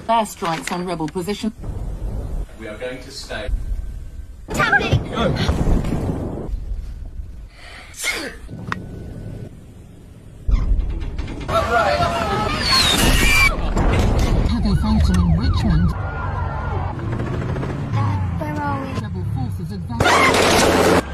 Airstrikes on rebel position. We are going to stay. Happening! Heavy fighting in Richmond. Where are we? Rebel forces advancing.